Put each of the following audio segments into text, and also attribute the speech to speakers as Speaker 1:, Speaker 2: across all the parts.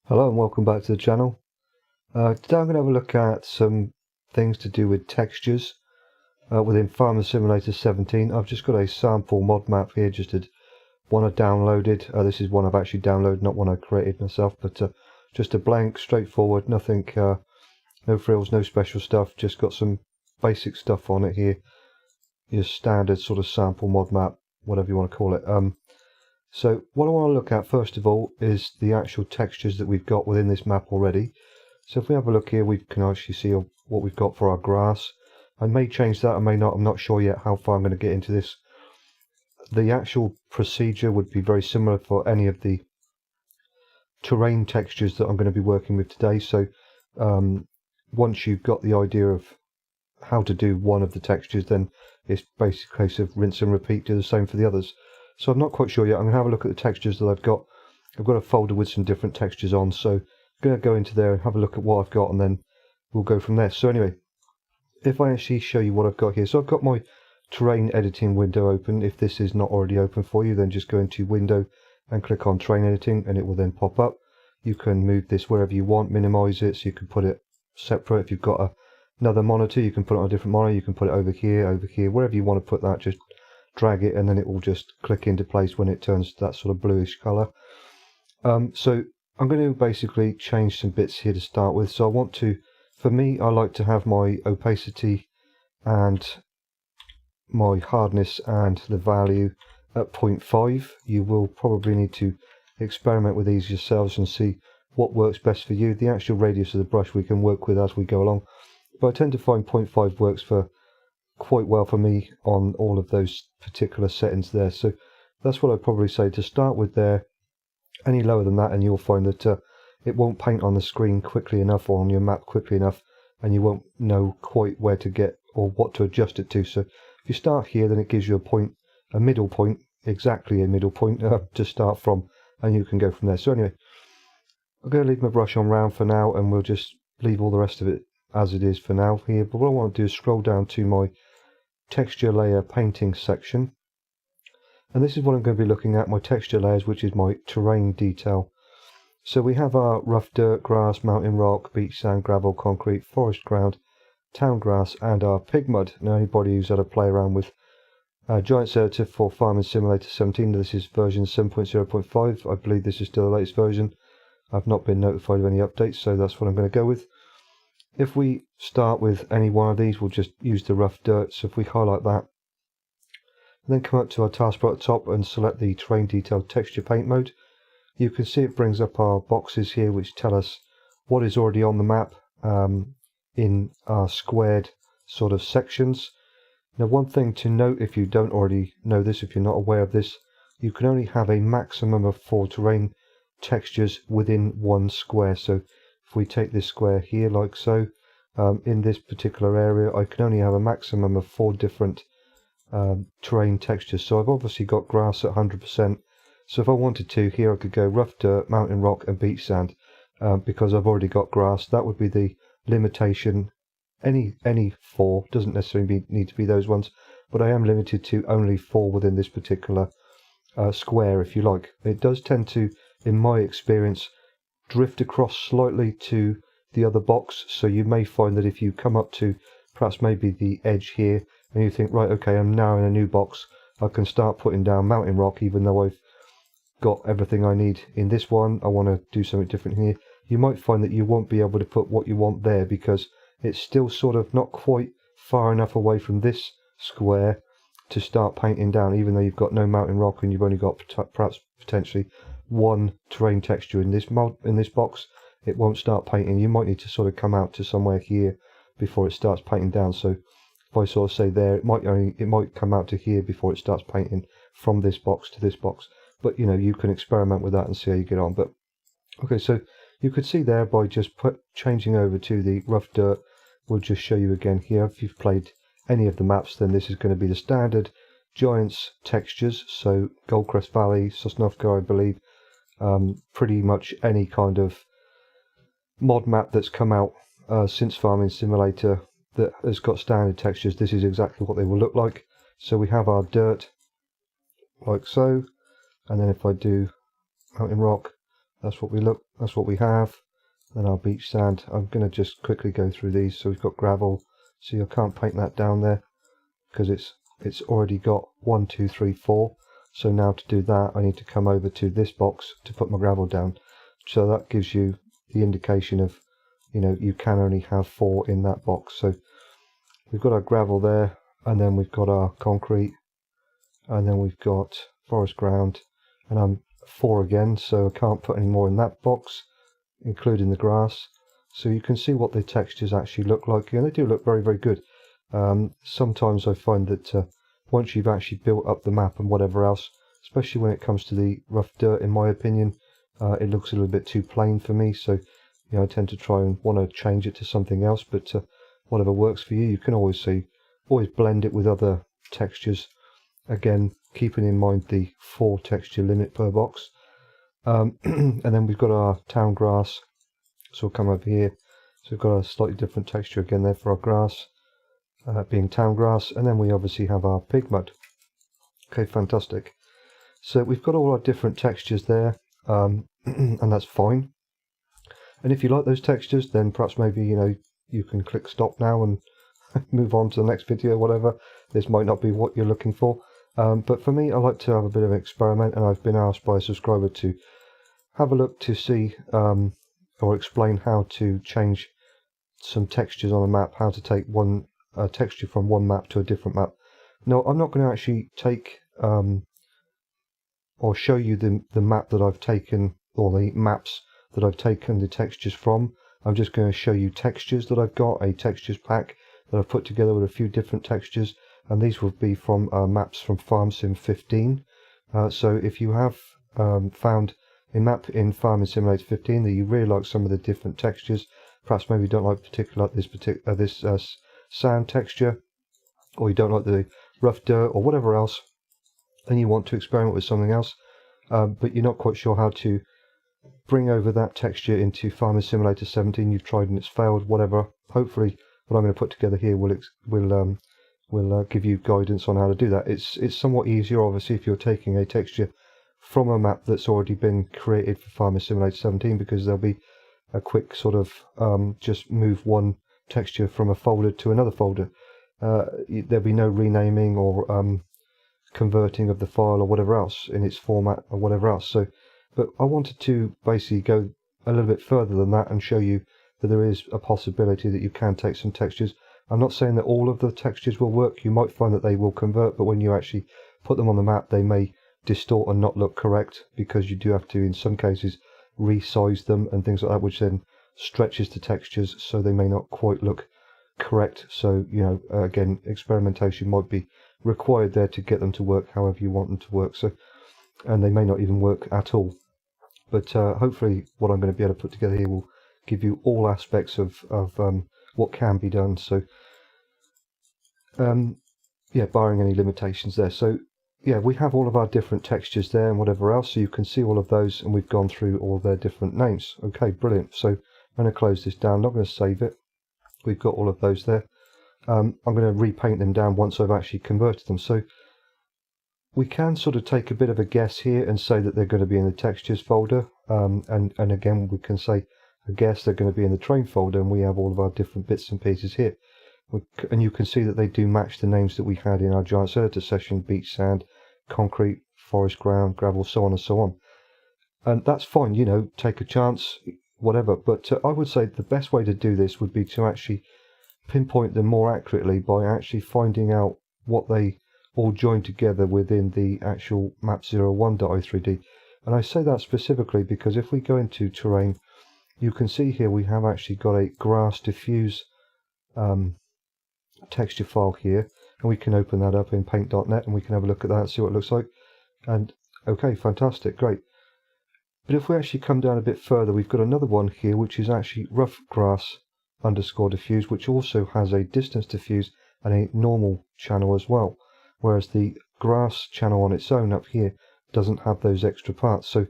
Speaker 1: Hello and welcome back to the channel. Today I'm going to have a look at some things to do with textures within Farming Simulator 17. I've just got a sample mod map here, just one I downloaded. This is one I've actually downloaded, not one I created myself, but just a blank, straightforward, nothing, no frills, no special stuff, just got some basic stuff on it here. Your standard sort of sample mod map, whatever you want to call it. So what I want to look at first of all is the actual textures that we've got within this map already. So if we have a look here, we can actually see what we've got for our grass. I may change that, I may not, I'm not sure yet how far I'm going to get into this. The actual procedure would be very similar for any of the terrain textures that I'm going to be working with today. So once you've got the idea of how to do one of the textures, then it's basically a case of rinse and repeat, do the same for the others. So I'm not quite sure yet. I'm going to have a look at the textures that I've got. I've got a folder with some different textures on, so I'm going to go into there and have a look at what I've got, and then we'll go from there. So anyway, if I actually show you what I've got here. So I've got my terrain editing window open. If this is not already open for you, then just go into window and click on terrain editing, and it will then pop up. You can move this wherever you want, minimize it, so you can put it separate. If you've got another monitor, you can put it on a different monitor. You can put it over here, wherever you want to put that. Just drag it and then it will just click into place when it turns to that sort of bluish color. So I'm going to basically change some bits here to start with. So I want to, for me, I like to have my opacity and my hardness and the value at 0.5. You will probably need to experiment with these yourselves and see what works best for you. The actual radius of the brush we can work with as we go along, but I tend to find 0.5 works for quite well for me on all of those particular settings there. So that's what I'd probably say to start with there. Any lower than that and you'll find that it won't paint on the screen quickly enough or on your map quickly enough, and you won't know quite where to get or what to adjust it to. So if you start here, then it gives you a middle point, exactly a middle point to start from, and you can go from there. So anyway, I'm going to leave my brush on round for now, and we'll just leave all the rest of it as it is for now here. But what I want to do is scroll down to my texture layer painting section, and this is what I'm going to be looking at, my texture layers, which is my terrain detail. So we have our rough dirt, grass, mountain rock, beach sand, gravel, concrete, forest ground, town grass, and our pig mud. Now anybody who's had a play around with Giant Serrative for Farming Simulator 17, this is version 7.0.5. I believe this is still the latest version. I've not been notified of any updates, so that's what I'm going to go with. If we start with any one of these, we'll just use the rough dirt. So if we highlight that, and then come up to our taskbar at the top and select the terrain detail texture paint mode, you can see it brings up our boxes here which tell us what is already on the map in our squared sort of sections. Now one thing to note, if you don't already know this, if you're not aware of this, you can only have a maximum of 4 terrain textures within one square. So if we take this square here like so, in this particular area I can only have a maximum of 4 different terrain textures. So I've obviously got grass at 100%, so if I wanted to, here I could go rough dirt, mountain rock and beach sand, because I've already got grass. That would be the limitation. Any 4, doesn't necessarily need to be those ones, but I am limited to only 4 within this particular square, if you like. It does tend to, in my experience, drift across slightly to the other box, so you may find that if you come up to perhaps maybe the edge here and you think, right, okay, I'm now in a new box, I can start putting down mountain rock even though I've got everything I need in this one. I want to do something different here. You might find that you won't be able to put what you want there because it's still sort of not quite far enough away from this square to start painting down, even though you've got no mountain rock and you've only got perhaps potentially 1 terrain texture in this box. It won't start painting. You might need to sort of come out to somewhere here before it starts painting down. So if I sort of say there, it might come out to here before it starts painting from this box to this box. But you know, you can experiment with that and see how you get on. But okay, so you could see there by just changing over to the rough dirt, we'll just show you again here. If you've played any of the maps, then this is going to be the standard Giants textures. So Goldcrest Valley, Sosnovka, I believe, pretty much any kind of mod map that's come out since Farming Simulator that has got standard textures, this is exactly what they will look like. So we have our dirt like so, and then if I do mountain rock, That's what we have. Then our beach sand. I'm going to just quickly go through these. So we've got gravel. See, I can't paint that down there because it's already got 1, 2, 3, 4. So now to do that, I need to come over to this box to put my gravel down. So that gives you the indication of, you know, you can only have 4 in that box. So we've got our gravel there, and then we've got our concrete, and then we've got forest ground, and I'm 4 again, so I can't put any more in that box, including the grass. So you can see what the textures actually look like, and they do look very, very good. Sometimes I find that once you've actually built up the map and whatever else, especially when it comes to the rough dirt, in my opinion, it looks a little bit too plain for me. So, you know, I tend to try and want to change it to something else. But whatever works for you, you can always blend it with other textures. Again, keeping in mind the 4 texture limit per box. And then we've got our town grass. So we'll come over here. So we've got a slightly different texture again there for our grass. Being town grass, and then we obviously have our pig mud. Okay, fantastic. So we've got all our different textures there, and that's fine. And if you like those textures, then perhaps maybe, you know, you can click stop now and move on to the next video, whatever. This might not be what you're looking for, but for me, I like to have a bit of an experiment, and I've been asked by a subscriber to have a look to see or explain how to change some textures on a map, how to take one texture from one map to a different map. No, I'm not going to actually take or show you the map that I've taken, or the maps that I've taken the textures from. I'm just going to show you textures that I've got, a textures pack that I've put together with a few different textures, and these will be from maps from FS17. So if you have found a map in Farming Simulator 15 that you really like some of the different textures, perhaps maybe you don't like this sand texture, or you don't like the rough dirt or whatever else, and you want to experiment with something else, but you're not quite sure how to bring over that texture into Farming Simulator 17, you've tried and it's failed, whatever. Hopefully what I'm going to put together here will give you guidance on how to do that. It's somewhat easier, obviously, if you're taking a texture from a map that's already been created for Farming Simulator 17, because there'll be a quick sort of just move one texture from a folder to another folder. There'll be no renaming or converting of the file or whatever else in its format or whatever else. So, but I wanted to basically go a little bit further than that and show you that there is a possibility that you can take some textures. I'm not saying that all of the textures will work. You might find that they will convert, but when you actually put them on the map, they may distort and not look correct, because you do have to, in some cases, resize them and things like that, which then stretches the textures, so they may not quite look correct. So, you know, again, experimentation might be required there to get them to work however you want them to work. So, and they may not even work at all. But hopefully what I'm going to be able to put together here will give you all aspects of what can be done. So yeah, barring any limitations there. So yeah, we have all of our different textures there and whatever else, so you can see all of those, and we've gone through all their different names. Okay, brilliant. So I'm going to close this down, not going to save it. We've got all of those there. I'm going to repaint them down once I've actually converted them. So we can sort of take a bit of a guess here and say that they're going to be in the textures folder, and again we can say I guess they're going to be in the train folder, and we have all of our different bits and pieces here. And you can see that they do match the names that we had in our Giants Editor session: beach sand, concrete, forest ground, gravel, so on and so on. And that's fine, you know, take a chance, whatever. But I would say the best way to do this would be to actually pinpoint them more accurately by actually finding out what they all join together within the actual map01.i3d. And I say that specifically because if we go into terrain, you can see here we have actually got a grass diffuse texture file here, and we can open that up in Paint.net and we can have a look at that and see what it looks like. And okay, fantastic, great. But if we actually come down a bit further, we've got another one here which is actually rough grass underscore diffuse, which also has a distance diffuse and a normal channel as well, whereas the grass channel on its own up here doesn't have those extra parts. So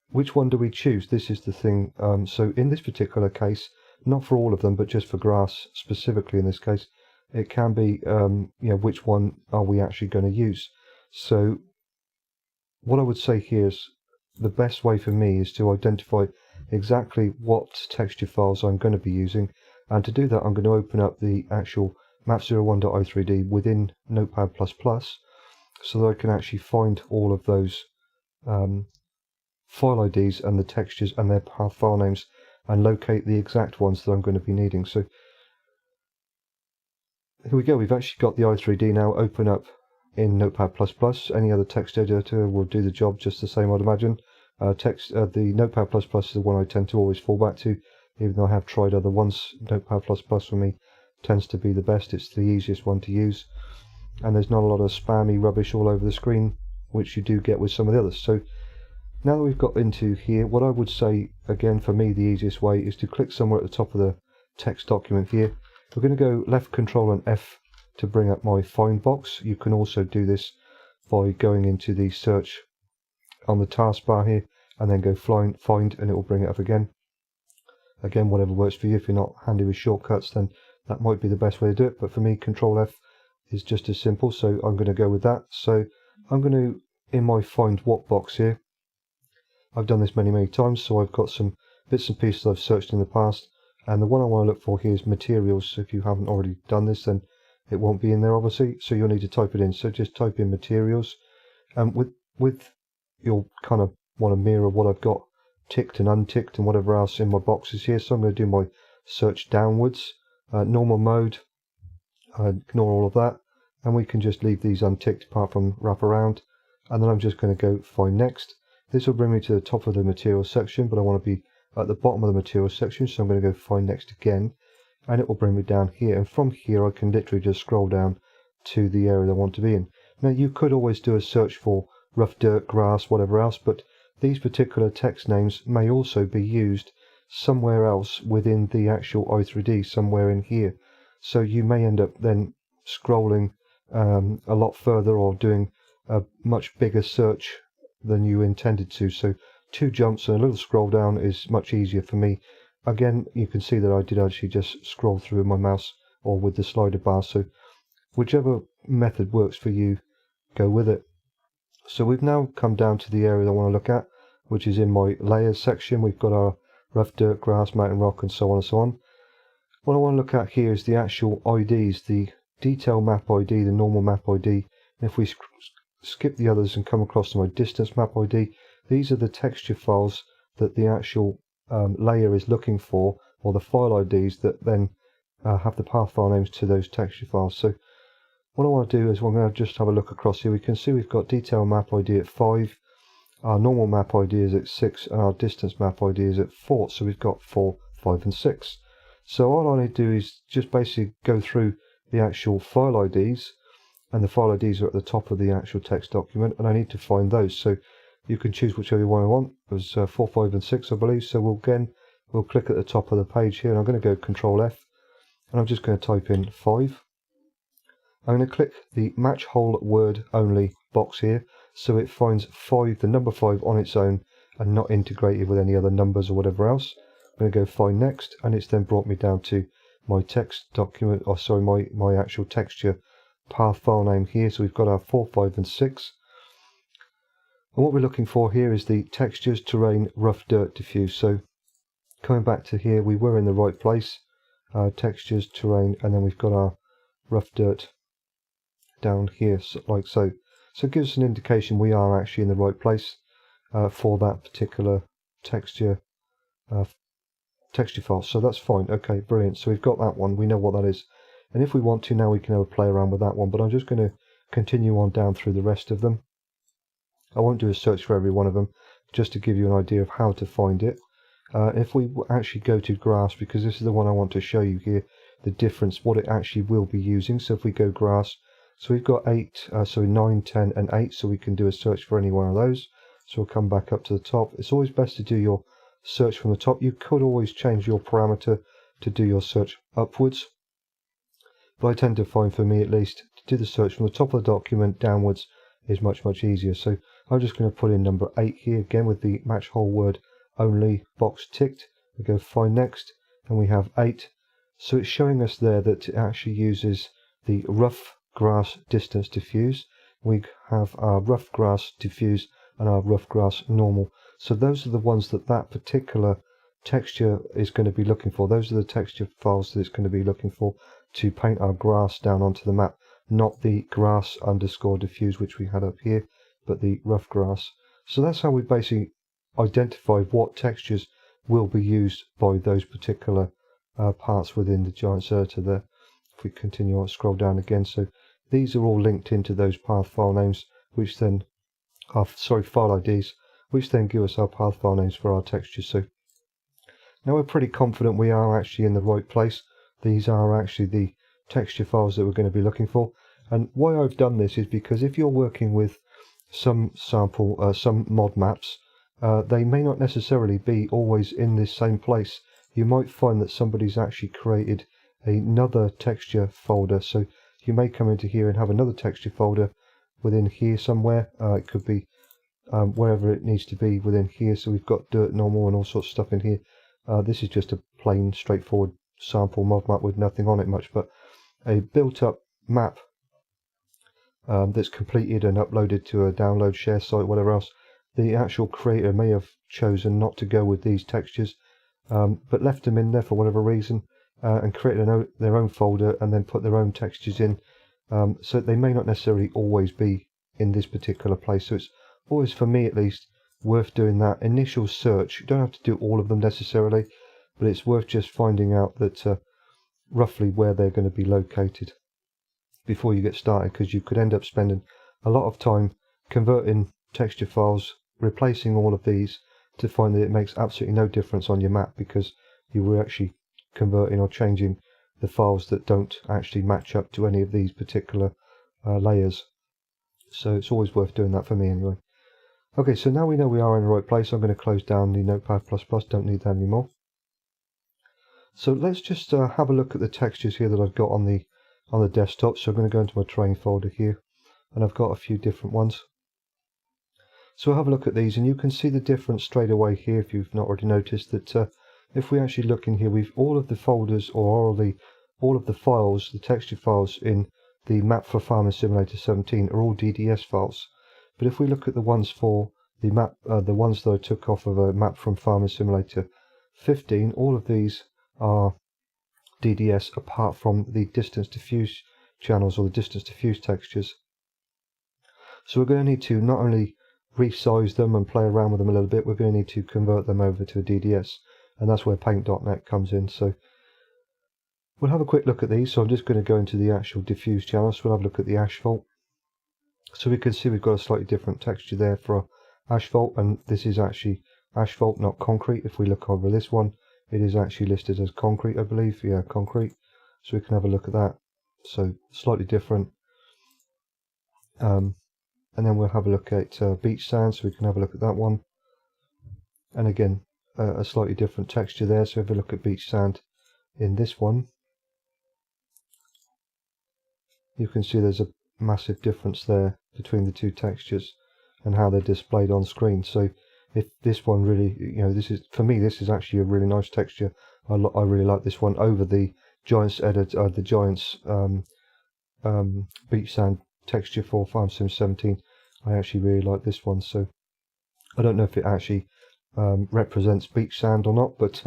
Speaker 1: which one do we choose? This is the thing. So in this particular case, not for all of them, but just for grass specifically in this case, it can be, you know, which one are we actually going to use? So what I would say here is the best way for me is to identify exactly what texture files I'm going to be using, and to do that I'm going to open up the actual map01.i3d within Notepad++, so that I can actually find all of those file IDs and the textures and their path file names, and locate the exact ones that I'm going to be needing. So here we go, we've actually got the i3D now open up in Notepad++. Any other text editor will do the job just the same, I'd imagine. The Notepad++ is the one I tend to always fall back to, even though I have tried other ones. Notepad++ for me tends to be the best, it's the easiest one to use, and there's not a lot of spammy rubbish all over the screen, which you do get with some of the others. So now that we've got into here, what I would say, again for me the easiest way, is to click somewhere at the top of the text document here. We're going to go left Control and F to bring up my find box. You can also do this by going into the search on the taskbar here and then go find, and it will bring it up again. Again, whatever works for you. If you're not handy with shortcuts, then that might be the best way to do it, but for me Control F is just as simple, so I'm going to go with that. So I'm going to, in my find what box here, I've done this many times, so I've got some bits and pieces I've searched in the past, and the one I want to look for here is materials. So if you haven't already done this, then it won't be in there obviously, so you'll need to type it in. So just type in materials, and with you'll kind of want to mirror what I've got ticked and unticked and whatever else in my boxes here. So I'm going to do my search downwards, normal mode, ignore all of that, and we can just leave these unticked apart from wrap around, and then I'm just going to go find next. This will bring me to the top of the materials section, but I want to be at the bottom of the materials section, so I'm going to go find next again, and it will bring me down here, and from here I can literally just scroll down to the area I want to be in. Now you could always do a search for rough dirt, grass, whatever else, but these particular text names may also be used somewhere else within the actual i3D, somewhere in here, so you may end up then scrolling a lot further, or doing a much bigger search than you intended to. So 2 jumps and a little scroll down is much easier for me. Again, you can see that I did actually just scroll through with my mouse or with the slider bar, so whichever method works for you, go with it. So we've now come down to the area I want to look at, which is in my layers section. We've got our rough dirt, grass, mountain rock, and so on and so on. What I want to look at here is the actual IDs, the detail map ID, the normal map ID, and if we skip the others and come across to my distance map ID, these are the texture files that the actual layer is looking for, or the file IDs that then have the path file names to those texture files. So what I want to do is we're going to just have a look across here. We can see we've got detail map ID at 5, our normal map ID is at 6, and our distance map ID is at 4. So we've got 4, 5 and 6. So all I need to do is just basically go through the actual file IDs, and the file IDs are at the top of the actual text document, and I need to find those. So you can choose whichever one I want. It was 4, 5 and 6 I believe. So we'll click at the top of the page here, and I'm going to go Control F, and I'm just going to type in 5. I'm going to click the match whole word only box here, so it finds 5, the number 5 on its own, and not integrated with any other numbers or whatever else. I'm going to go find next, and it's then brought me down to my text document, or sorry, my actual texture path file name here. So we've got our 4, 5 and 6, and what we're looking for here is the textures, terrain, rough dirt, diffuse. So coming back to here, we were in the right place, textures, terrain, and then we've got our rough dirt down here, like so. So it gives us an indication we are actually in the right place for that particular texture file. So that's fine. Okay, brilliant. So we've got that one, we know what that is, and if we want to now, we can have a play around with that one, but I'm just going to continue on down through the rest of them. I won't do a search for every one of them, just to give you an idea of how to find it. If we actually go to grass, because this is the one I want to show you here, the difference, what it actually will be using. So if we go grass, so we've got 9, 10 and 8, so we can do a search for any one of those. So we'll come back up to the top. It's always best to do your search from the top. You could always change your parameter to do your search upwards, but I tend to find, for me at least, to do the search from the top of the document downwards is much easier. So I'm just going to put in number 8 here, again with the match whole word only box ticked. We go find next, and we have 8. So it's showing us there that it actually uses the rough grass distance diffuse. We have our rough grass diffuse and our rough grass normal. So those are the ones that particular texture is going to be looking for. Those are the texture files that it's going to be looking for to paint our grass down onto the map, not the grass underscore diffuse which we had up here, but the rough grass. So that's how we basically identify what textures will be used by those particular parts within the Giants editor there. If we continue on, scroll down again, so these are all linked into those path file names, which then are, file IDs, which then give us our path file names for our textures. So now we're pretty confident we are actually in the right place. These are actually the texture files that we're going to be looking for. And why I've done this is because if you're working with some some mod maps, they may not necessarily be always in this same place. You might find that somebody's actually created another texture folder. So you may come into here and have another texture folder within here somewhere. It could be wherever it needs to be within here. So we've got dirt, normal, and all sorts of stuff in here. This is just a plain, straightforward sample mod map with nothing on it much, but a built-up map that's completed and uploaded to a download, share site, whatever else. The actual creator may have chosen not to go with these textures, but left them in there for whatever reason, and created their own folder and then put their own textures in. So they may not necessarily always be in this particular place. So it's always, for me at least, worth doing that initial search. You don't have to do all of them necessarily, but it's worth just finding out that roughly where they're going to be located before you get started, because you could end up spending a lot of time converting texture files, replacing all of these, to find that it makes absolutely no difference on your map because you were actually converting or changing the files that don't actually match up to any of these particular layers. So it's always worth doing that for me anyway. Okay, so now we know we are in the right place. I'm going to close down the Notepad++, don't need that anymore. So let's just have a look at the textures here that I've got on the desktop. So I'm going to go into my terrain folder here, and I've got a few different ones. So I'll have a look at these, and you can see the difference straight away here if you've not already noticed that if we actually look in here, we've all of the folders or all of the files, the texture files in the map for Farming Simulator 17 are all DDS files. But if we look at the ones for the map, the ones that I took off of a map from Farming Simulator 15, all of these are DDS apart from the distance diffuse channels or the distance diffuse textures. So we're going to need to not only resize them and play around with them a little bit, we're going to need to convert them over to a DDS, and that's where Paintnet comes in. So we'll have a quick look at these. So I'm just going to go into the actual diffuse channel, so we'll have a look at the asphalt. So we can see we've got a slightly different texture there for asphalt, and this is actually asphalt, not concrete. If we look over this one, it is actually listed as concrete, I believe. Yeah, concrete. So we can have a look at that. So slightly different. And then we'll have a look at beach sand, so we can have a look at that one. And again, a slightly different texture there. So if we look at beach sand in this one, you can see there's a massive difference there between the two textures and how they're displayed on screen. So if this one really, this is, for me, this is actually a really nice texture. I really like this one over the Giants editor, the Giants beach sand texture for Farm Sim 17. I actually really like this one. So I don't know if it actually represents beach sand or not, but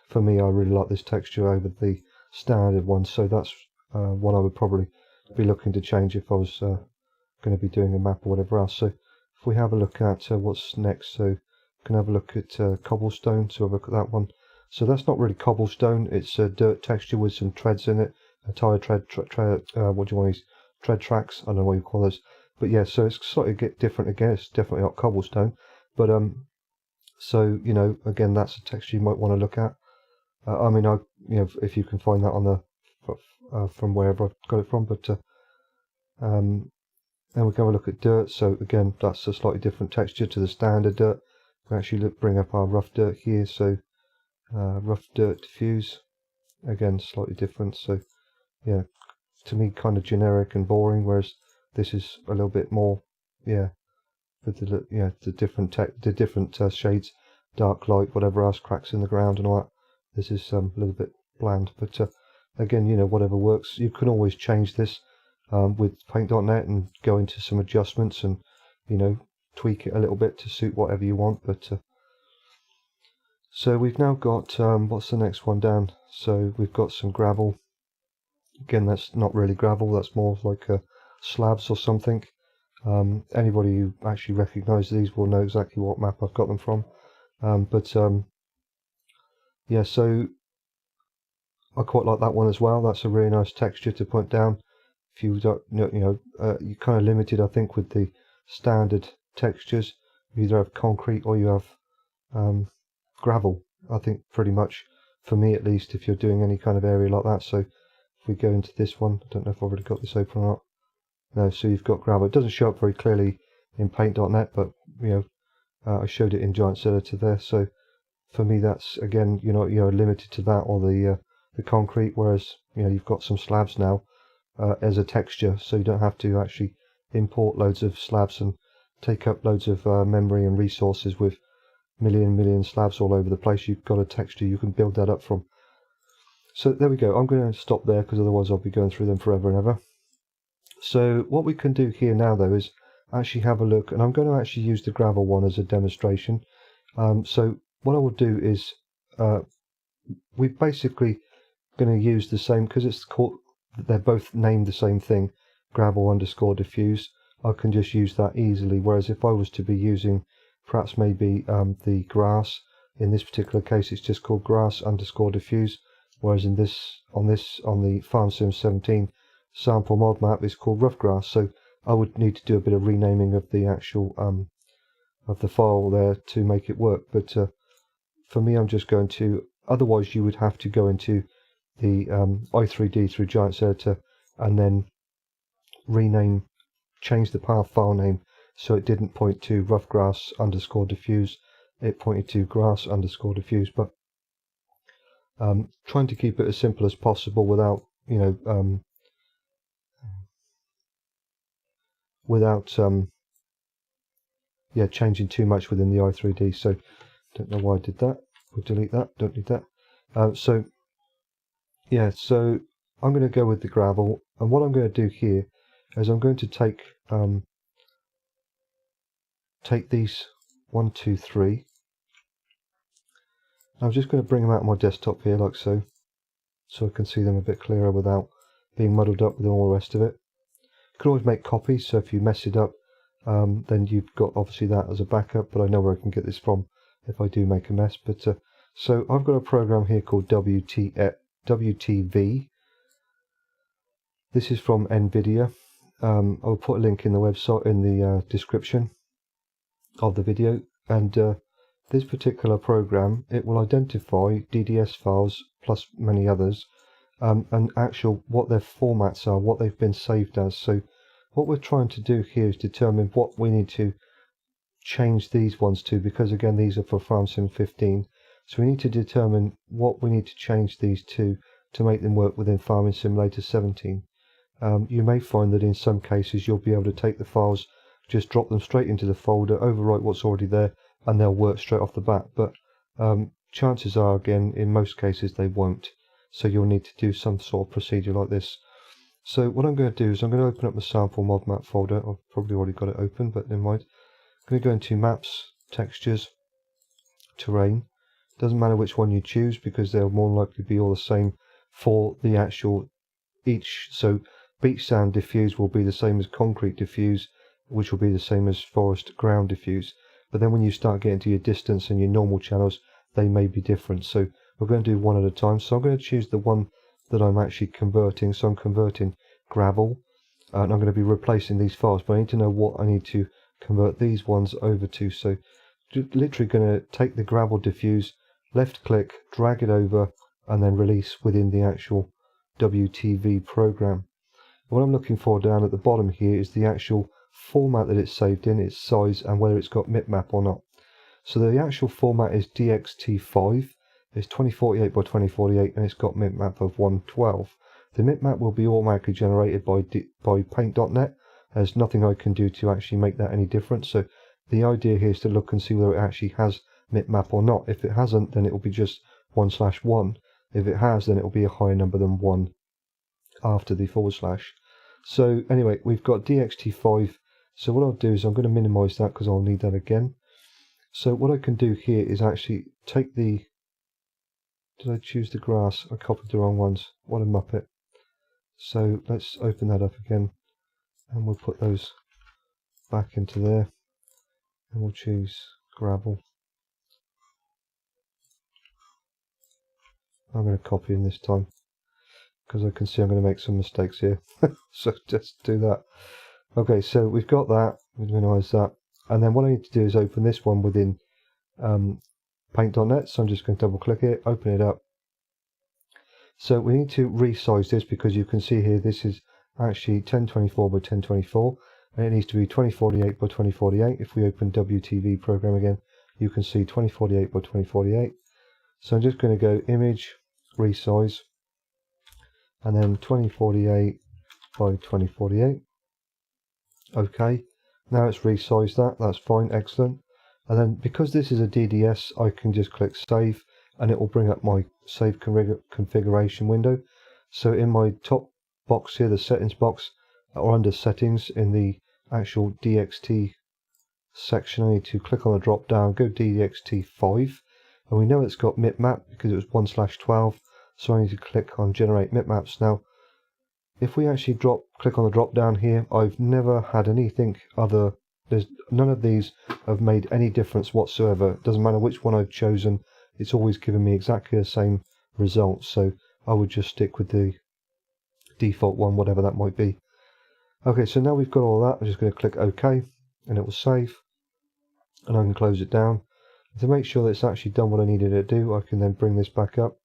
Speaker 1: for me, I really like this texture over the standard one. So that's what I would probably be looking to change if I was going to be doing a map or whatever else. So if we have a look at what's next, so we can have a look at cobblestone. So have a look at that one. So that's not really cobblestone, it's a dirt texture with some treads in it, a tire tread, what do you want to use? Tread tracks, I don't know what you call those. But yeah, so it's slightly different again. It's definitely not cobblestone, but so again, that's a texture you might want to look at. I mean, if you can find that on the from wherever I've got it from, but then we can have a look at dirt. So again, that's a slightly different texture to the standard dirt. We actually bring up our rough dirt here. So rough dirt diffuse, again slightly different. So yeah, to me kind of generic and boring, whereas this is a little bit more, with the different shades, dark, light, whatever else, cracks in the ground and all that. This is a little bit bland, but again, whatever works. You can always change this with Paintnet and go into some adjustments and tweak it a little bit to suit whatever you want. But So we've now got, what's the next one down? So we've got some gravel. Again, that's not really gravel, that's more like slabs or something. Anybody who actually recognises these will know exactly what map I've got them from. Yeah, so I quite like that one as well. That's a really nice texture to point down. If you don't, you're kind of limited, I think, with the standard textures. You either have concrete or you have gravel. I think pretty much, for me at least, if you're doing any kind of area like that. So if we go into this one, I don't know if I've already got this open or not. No, so you've got gravel. It doesn't show up very clearly in Paint.net, but I showed it in Giant Editor there. So for me, that's again, you're limited to that or the concrete. Whereas you've got some slabs now as a texture, so you don't have to actually import loads of slabs and take up loads of memory and resources with million slabs all over the place. You've got a texture you can build that up from. So there we go. I'm going to stop there because otherwise I'll be going through them forever and ever. So what we can do here now though is actually have a look, and I'm going to actually use the gravel one as a demonstration. So what I will do is we're basically going to use the same, because it's called, they're both named the same thing, gravel underscore diffuse. I can just use that easily, whereas if I was to be using perhaps maybe the grass, in this particular case it's just called grass underscore diffuse, whereas in this on the FS17 sample mod map it's called rough grass. So I would need to do a bit of renaming of the actual of the file there to make it work, but for me I'm just going to, otherwise you would have to go into the i3D through Giant Editor and then change the path file name so it didn't point to rough grass underscore diffuse, it pointed to grass underscore diffuse. But trying to keep it as simple as possible without changing too much within the i3D. So don't know why I did that. We'll delete that, don't need that. So I'm going to go with the gravel, and what I'm going to do here is I'm going to take these 1, 2, 3. I'm just going to bring them out on my desktop here like so I can see them a bit clearer without being muddled up with all the rest of it. You can always make copies, so if you mess it up then you've got obviously that as a backup, but I know where I can get this from if I do make a mess. But so I've got a program here called WTV. This is from Nvidia. I'll put a link in the website in the description of the video, and this particular program, it will identify DDS files plus many others, and actual what their formats are, what they've been saved as. So what we're trying to do here is determine what we need to change these ones to, because again these are for FS17, so we need to determine what we need to change these to make them work within Farming Simulator 17. You may find that in some cases you'll be able to take the files, just drop them straight into the folder, overwrite what's already there, and they'll work straight off the bat. But chances are, again, in most cases they won't. So you'll need to do some sort of procedure like this. So what I'm going to do is I'm going to open up the sample mod map folder. I've probably already got it open, but never mind. I'm going to go into Maps, Textures, Terrain. Doesn't matter which one you choose because they'll more likely be all the same for the actual each. So beach sand diffuse will be the same as concrete diffuse, which will be the same as forest ground diffuse. But then when you start getting to your distance and your normal channels, they may be different. So we're going to do one at a time. So I'm going to choose the one that I'm actually converting. So I'm converting gravel, and I'm going to be replacing these files, but I need to know what I need to convert these ones over to. So literally going to take the gravel diffuse, left click, drag it over, and then release within the actual WTV program. What I'm looking for down at the bottom here is the actual format that it's saved in, its size, and whether it's got bitmap or not. So the actual format is DXT5, it's 2048 by 2048, and it's got bitmap of 112. The bitmap will be automatically generated by Paint.net. There's nothing I can do to actually make that any different. So the idea here is to look and see whether it actually has bitmap or not. If it hasn't, then it will be just 1/1. If it has, then it will be a higher number than 1 after the /. So anyway, we've got DXT5. So what I'll do is I'm going to minimize that because I'll need that again. So what I can do here is actually take the Did I choose the grass? I copied the wrong ones. What a muppet. So let's open that up again, and we'll put those back into there, and we'll choose gravel. I'm going to copy in this time, because I can see I'm going to make some mistakes here. So just do that. Okay, so we've got that, we minimize that, and then what I need to do is open this one within Paint.net. So I'm just going to double click it, open it up. So we need to resize this, because you can see here this is actually 1024 by 1024, and it needs to be 2048 by 2048. If we open WTV program again, you can see 2048 by 2048. So I'm just going to go image, resize, and then 2048 by 2048. Okay, now it's resized that, that's fine, excellent. And then because this is a DDS, I can just click save, and it will bring up my save configuration window. So in my top box here, the settings box, or under settings in the actual DXT section, I need to click on the drop down, go DXT5, and we know it's got mipmap because it was 1/12, so I need to click on generate mipmaps. Now if we actually click on the drop down here, I've never had anything other, none of these have made any difference whatsoever. It doesn't matter which one I've chosen, it's always given me exactly the same result, so I would just stick with the default one, whatever that might be. Okay, so now we've got all that, I'm just going to click OK, and it will save, and I can close it down. To make sure that it's actually done what I needed it to do, I can then bring this back up.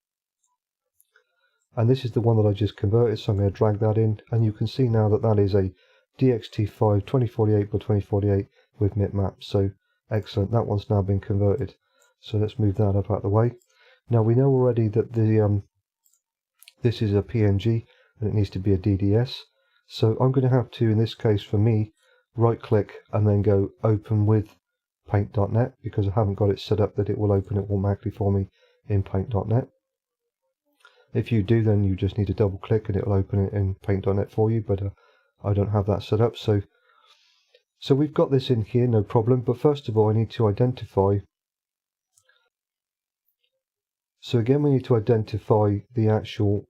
Speaker 1: And this is the one that I just converted, so I'm going to drag that in, and you can see now that that is a DXT5 2048 by 2048 with mipmap. So excellent, that one's now been converted. So let's move that up out of the way. Now we know already that the this is a PNG and it needs to be a DDS. So I'm going to have to, in this case for me, right click and then go open with Paint.net, because I haven't got it set up that it will open it automatically for me in Paint.net. If you do, then you just need to double click and it will open it in Paint.net for you, but I don't have that set up. So we've got this in here, no problem, but first of all I need to identify. So again, we need to identify the actual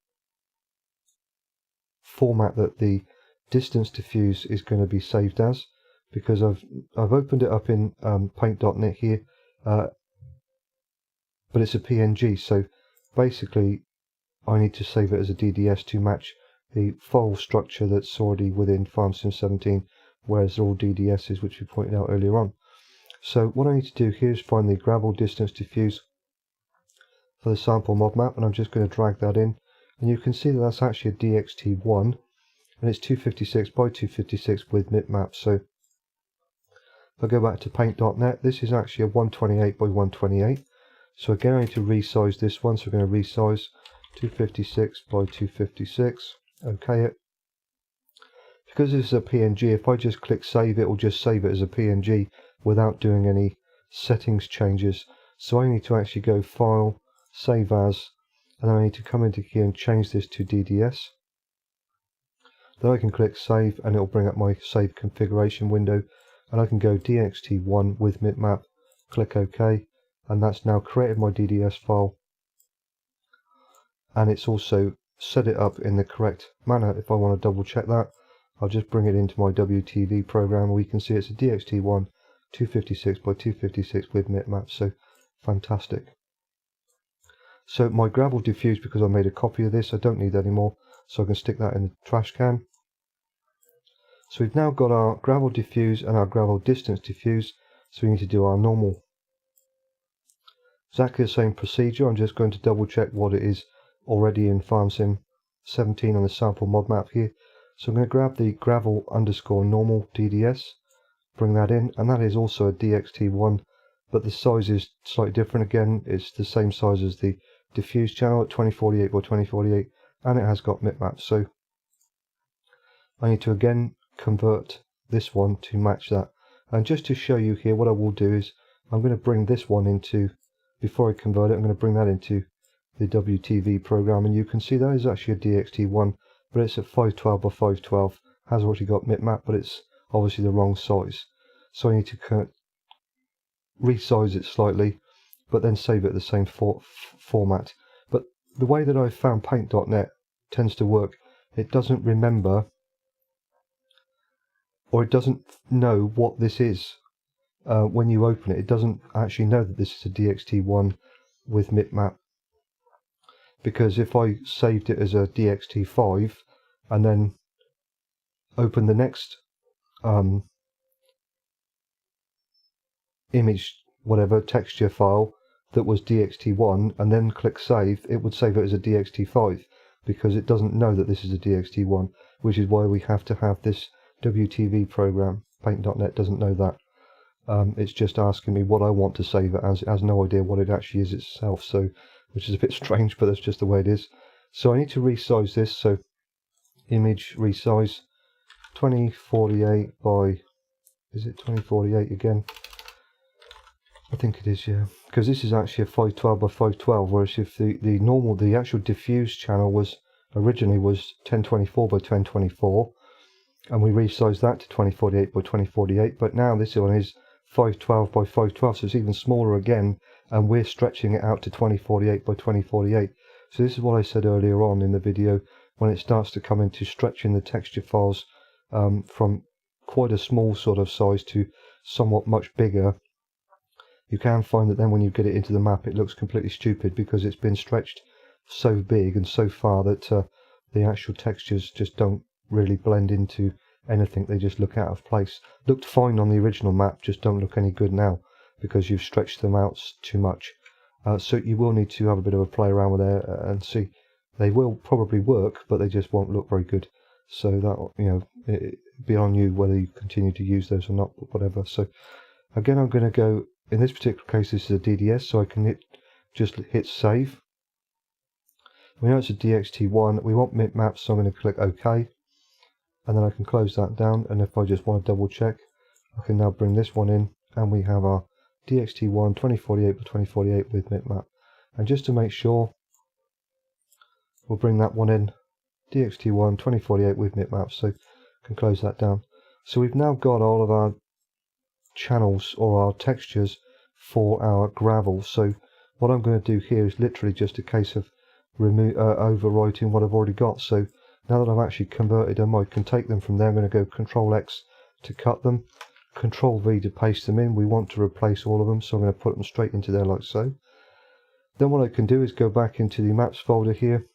Speaker 1: format that the distance diffuse is going to be saved as, because I've opened it up in Paint.net here, but it's a PNG, so basically I need to save it as a DDS to match the file structure that's already within FS17, whereas they're all DDSs, which we pointed out earlier on. So what I need to do here is find the gravel distance diffuse for the sample mod map, and I'm just going to drag that in, and you can see that that's actually a DXT1, and it's 256 by 256 with mipmap. So if I go back to Paint.net, this is actually a 128 by 128. So again, I need to resize this one, so we're going to resize 256 by 256, OK it. Because this is a PNG, if I just click save, it will just save it as a PNG without doing any settings changes. So I need to actually go File, Save As, and then I need to come into here and change this to DDS. Then I can click save and it will bring up my save configuration window, and I can go DXT1 with mipmap, click OK, and that's now created my DDS file. And it's also set it up in the correct manner. If I want to double check that, I'll just bring it into my WTV program, where we can see it's a DXT1 256 by 256 with mipmap. So fantastic. So my gravel diffuse, because I made a copy of this, I don't need that anymore, so I can stick that in the trash can. So we've now got our gravel diffuse and our gravel distance diffuse, so we need to do our normal. Exactly the same procedure. I'm just going to double check what it is already in FS17 on the sample mod map here. So I'm going to grab the gravel underscore normal DDS, bring that in, and that is also a DXT1, but the size is slightly different. Again, it's the same size as the diffuse channel at 2048 by 2048, and it has got mipmap. So I need to again convert this one to match that. And just to show you here, what I will do is I'm going to bring this one into, before I convert it, I'm going to bring that into the WTV program, and you can see that is actually a DXT1, but it's at 512 by 512, has already got mipmap, but it's obviously the wrong size. So I need to resize it slightly, but then save it the same format. But the way that I've found Paint.net tends to work, it doesn't remember, or it doesn't know what this is. When you open it, it doesn't actually know that this is a DXT1 with mipmap, because if I saved it as a DXT5 and then open the next image, whatever texture file that was DXT1, and then click save, it would save it as a DXT5, because it doesn't know that this is a DXT1, which is why we have to have this WTV program. Paint.net doesn't know that. It's just asking me what I want to save it as. It has no idea what it actually is itself, so, which is a bit strange, but that's just the way it is. So I need to resize this, so image resize 2048 by, is it 2048 again? I think it is, yeah, because this is actually a 512 by 512, whereas if the actual diffuse channel was originally was 1024 by 1024, and we resized that to 2048 by 2048, but now this one is 512 by 512, so it's even smaller again, and we're stretching it out to 2048 by 2048. So this is what I said earlier on in the video, when it starts to come into stretching the texture files from quite a small sort of size to somewhat much bigger. You can find that then when you get it into the map, it looks completely stupid because it's been stretched so big and so far that the actual textures just don't really blend into anything. They just look out of place. Looked fine on the original map, just don't look any good now because you've stretched them out too much. So you will need to have a bit of a play around with it and see. They will probably work, but they just won't look very good. So that, you know, it'd be on you whether you continue to use those or not, but whatever. So again, I'm going to go, in this particular case, this is a DDS, so I can just hit save. We know it's a DXT1. We want mipmap, so I'm going to click OK. And then I can close that down, and if I just want to double check, I can now bring this one in, and we have our DXT1 2048 by 2048 with mipmap. And just to make sure, we'll bring that one in, DXT1 2048 with mipmap, so I can close that down. So we've now got all of our channels or our textures for our gravel. So what I'm going to do here is literally just a case of overwriting what I've already got. So now that I've actually converted them, I can take them from there. I'm going to go Control X to cut them, Control V to paste them in. We want to replace all of them, so I'm going to put them straight into there like so. Then what I can do is go back into the Maps folder here,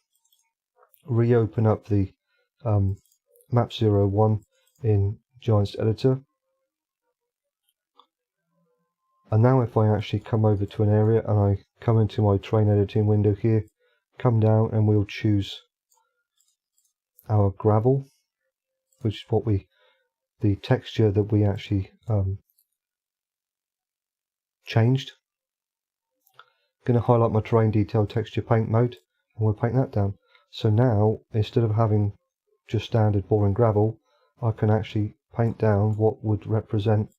Speaker 1: reopen up the Map01 in Giants Editor. And now if I actually come over to an area and I come into my terrain editing window here, come down and we'll choose our gravel, which is what the texture that we actually changed. I'm going to highlight my terrain detail texture paint mode and we'll paint that down. So now instead of having just standard boring gravel, I can actually paint down what would represent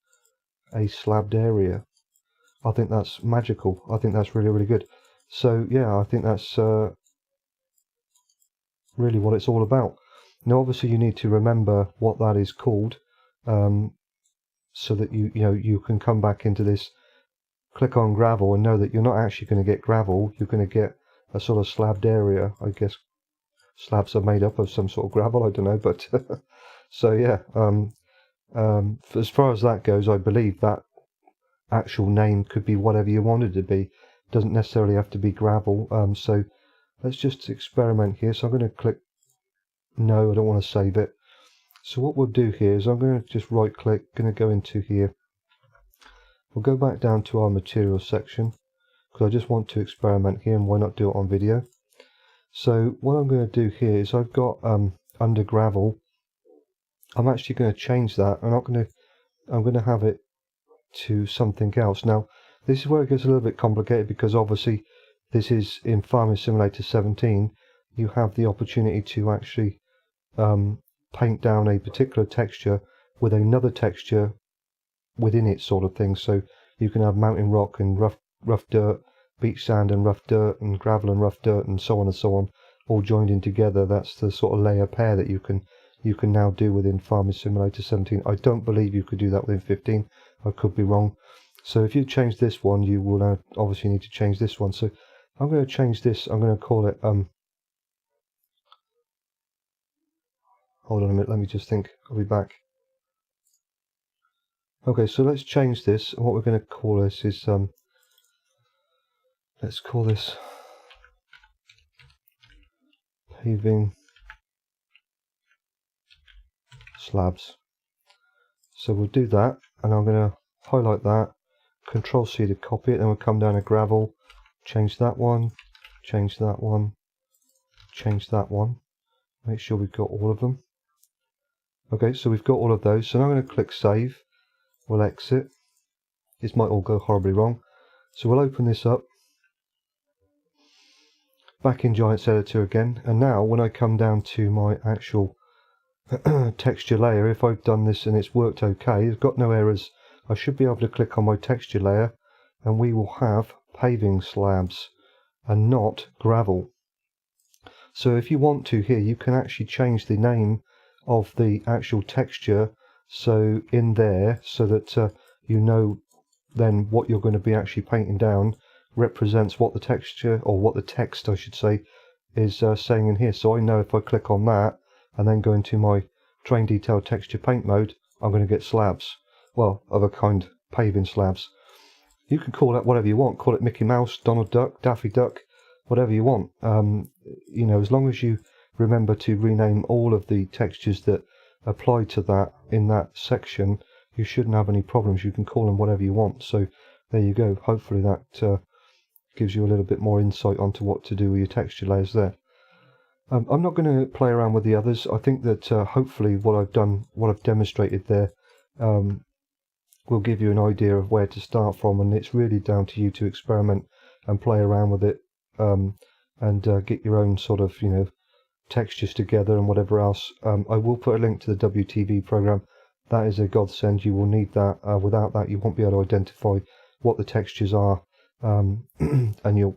Speaker 1: a slabbed area. I think that's magical. I think that's really, really good. So yeah, I think that's really what it's all about. Now obviously you need to remember what that is called, so that you can come back into this, click on gravel and know that you're not actually going to get gravel, you're going to get a sort of slabbed area. I guess slabs are made up of some sort of gravel, I don't know, but so yeah, as far as that goes, I believe that actual name could be whatever you want it to be. It doesn't necessarily have to be gravel. So let's just experiment here. So I'm going to click no, I don't want to save it. So what we'll do here is I'm going to just right click, going to go into here. We'll go back down to our materials section because I just want to experiment here, and why not do it on video. So what I'm going to do here is I've got under gravel, I'm actually going to change that. I'm going to have it to something else. Now this is where it gets a little bit complicated, because obviously this is in Farming Simulator 17. You have the opportunity to actually paint down a particular texture with another texture within it, sort of thing. So you can have mountain rock and rough dirt, beach sand and rough dirt, and gravel and rough dirt, and so on, all joined in together. That's the sort of layer pair that you can now do within Farming Simulator 17. I don't believe you could do that within 15. I could be wrong. So if you change this one, you will now obviously need to change this one. So I'm going to change this. I'm going to call it hold on a minute, let me just think. I'll be back. Okay, so let's change this. And what we're going to call this is let's call this paving slabs. So we'll do that, and I'm going to highlight that, Control C to copy it, then we'll come down to gravel, change that one, change that one, change that one, make sure we've got all of them. Okay, so we've got all of those, so now I'm going to click save, we'll exit. This might all go horribly wrong, so we'll open this up, back in Giants Editor again, and now when I come down to my actual texture layer, if I've done this and it's worked okay, it's got no errors, I should be able to click on my texture layer and we will have paving slabs and not gravel. So if you want to here, you can actually change the name of the actual texture so in there, so that you know then what you're going to be actually painting down represents what the texture, or what the text I should say, is saying in here. So I know if I click on that and then go into my terrain detail texture paint mode, I'm going to get slabs, well, of a kind, paving slabs. You can call that whatever you want, call it Mickey Mouse, Donald Duck, Daffy Duck, whatever you want. You know, as long as you remember to rename all of the textures that apply to that in that section, you shouldn't have any problems. You can call them whatever you want. So there you go. Hopefully that gives you a little bit more insight onto what to do with your texture layers there. I'm not going to play around with the others. I think that hopefully what I've done, what I've demonstrated there, will give you an idea of where to start from, and it's really down to you to experiment and play around with it, and get your own sort of, you know, textures together and whatever else. I will put a link to the WTV program. That is a godsend. You will need that. Without that, you won't be able to identify what the textures are, and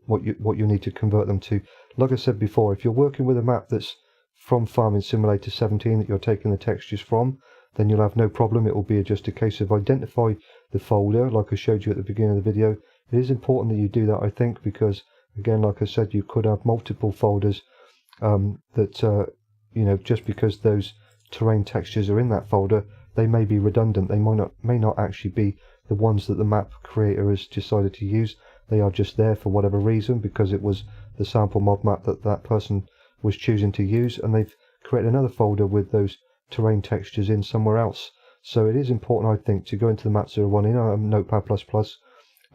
Speaker 1: what you need to convert them to. Like I said before, if you're working with a map that's from Farming Simulator 17 that you're taking the textures from, then you'll have no problem. It will be just a case of identify the folder, like I showed you at the beginning of the video. It is important that you do that, I think, because again, like I said, you could have multiple folders that you know, just because those terrain textures are in that folder, they may be redundant. They may not actually be the ones that the map creator has decided to use. They are just there for whatever reason, because it was the sample mod map that that person was choosing to use, and they've created another folder with those terrain textures in somewhere else. So it is important, I think, to go into the Map01 in Notepad++,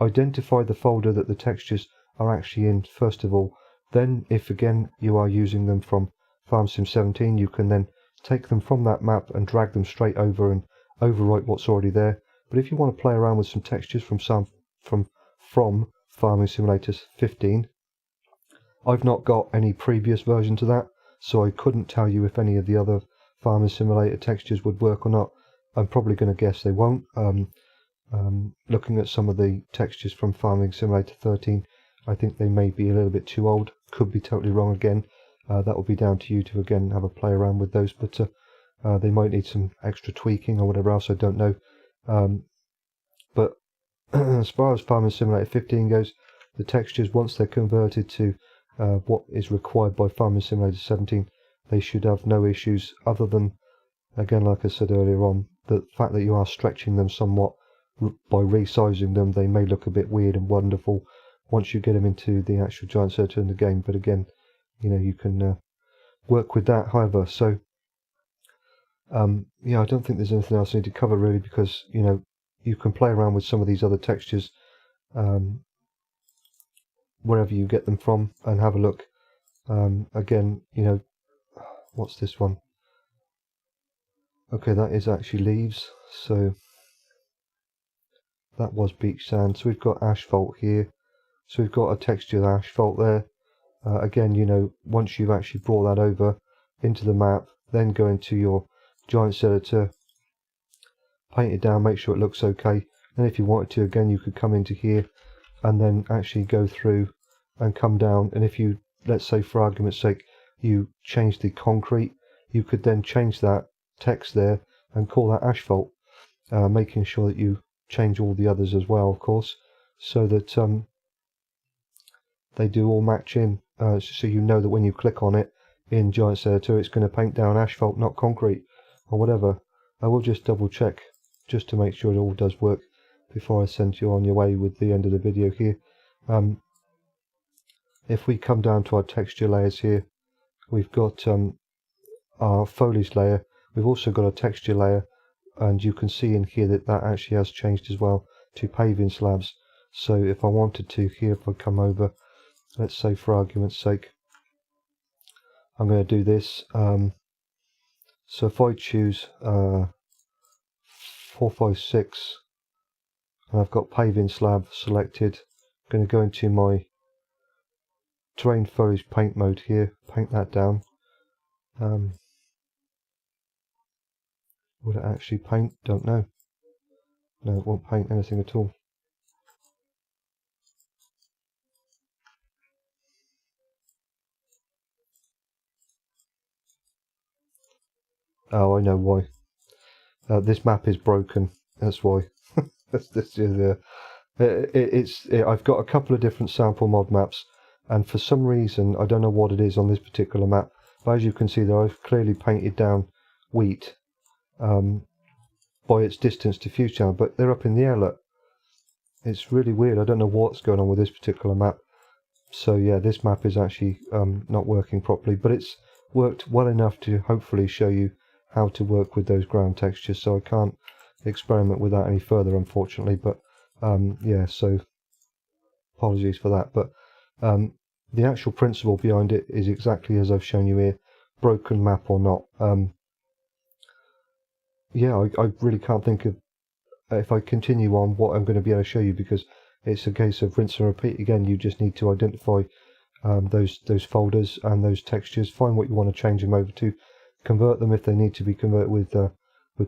Speaker 1: identify the folder that the textures are actually in first of all. Then if again you are using them from FarmSim 17, you can then take them from that map and drag them straight over and overwrite what's already there. But if you want to play around with some textures from Farming Simulator 15, I've not got any previous version to that, so I couldn't tell you if any of the other Farming Simulator textures would work or not. I'm probably going to guess they won't. Looking at some of the textures from Farming Simulator 13, I think they may be a little bit too old. Could be totally wrong again. That will be down to you to again have a play around with those, but they might need some extra tweaking or whatever else, I don't know. But as far as Farming Simulator 15 goes, the textures, once they're converted to what is required by Farming Simulator 17, they should have no issues, other than, again, like I said earlier on, the fact that you are stretching them somewhat by resizing them. They may look a bit weird and wonderful once you get them into the actual Giant Editor in the game, but again, you know, you can work with that. However, so yeah, I don't think there's anything else I need to cover really, because, you know, you can play around with some of these other textures wherever you get them from and have a look. Again, you know, what's this one? Okay, that is actually leaves, so that was beach sand. So we've got asphalt here, so we've got a textured asphalt there. Again, you know, once you've actually brought that over into the map, then go into your Giants Editor, paint it down, make sure it looks okay. And if you wanted to, again, you could come into here and then actually go through and come down. And if you, let's say for argument's sake, you change the concrete, you could then change that text there and call that asphalt, making sure that you change all the others as well, of course, so that they do all match in, so you know that when you click on it in Giants Editor, it's going to paint down asphalt, not concrete, or whatever. I will just double check, just to make sure it all does work, before I send you on your way with the end of the video here. If we come down to our texture layers here, we've got our foliage layer. We've also got a texture layer, and you can see in here that that actually has changed as well to paving slabs. So if I wanted to here, if I come over, let's say for argument's sake, I'm going to do this. So if I choose 456, and I've got paving slab selected, I'm going to go into my terrain foliage paint mode here, paint that down. Will it actually paint? Don't know. No, it won't paint anything at all. Oh, I know why. This map is broken. That's why. This is I've got a couple of different sample mod maps, and for some reason I don't know what it is on this particular map. But as you can see there, I've clearly painted down wheat by its distance diffuse channel, but they're up in the air. Look, it's really weird. I don't know what's going on with this particular map. So yeah, this map is actually not working properly, but it's worked well enough to hopefully show you how to work with those ground textures. So I can't experiment with that any further, unfortunately, but yeah, so apologies for that. But the actual principle behind it is exactly as I've shown you here, broken map or not. Yeah, I really can't think of, if I continue on, what I'm going to be able to show you, because it's a case of rinse and repeat again. You just need to identify those folders and those textures, find what you want to change them over to, convert them if they need to be converted with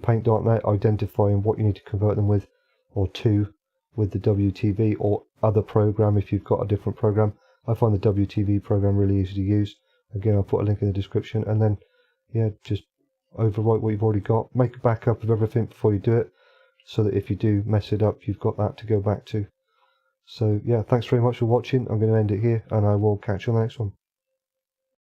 Speaker 1: Paint.net, identifying what you need to convert them with or to with the WTV or other program if you've got a different program. I find the WTV program really easy to use. Again, I'll put a link in the description, and then yeah, just overwrite what you've already got, make a backup of everything before you do it, so that if you do mess it up, you've got that to go back to. So yeah, thanks very much for watching. I'm going to end it here, and I will catch you on the next one.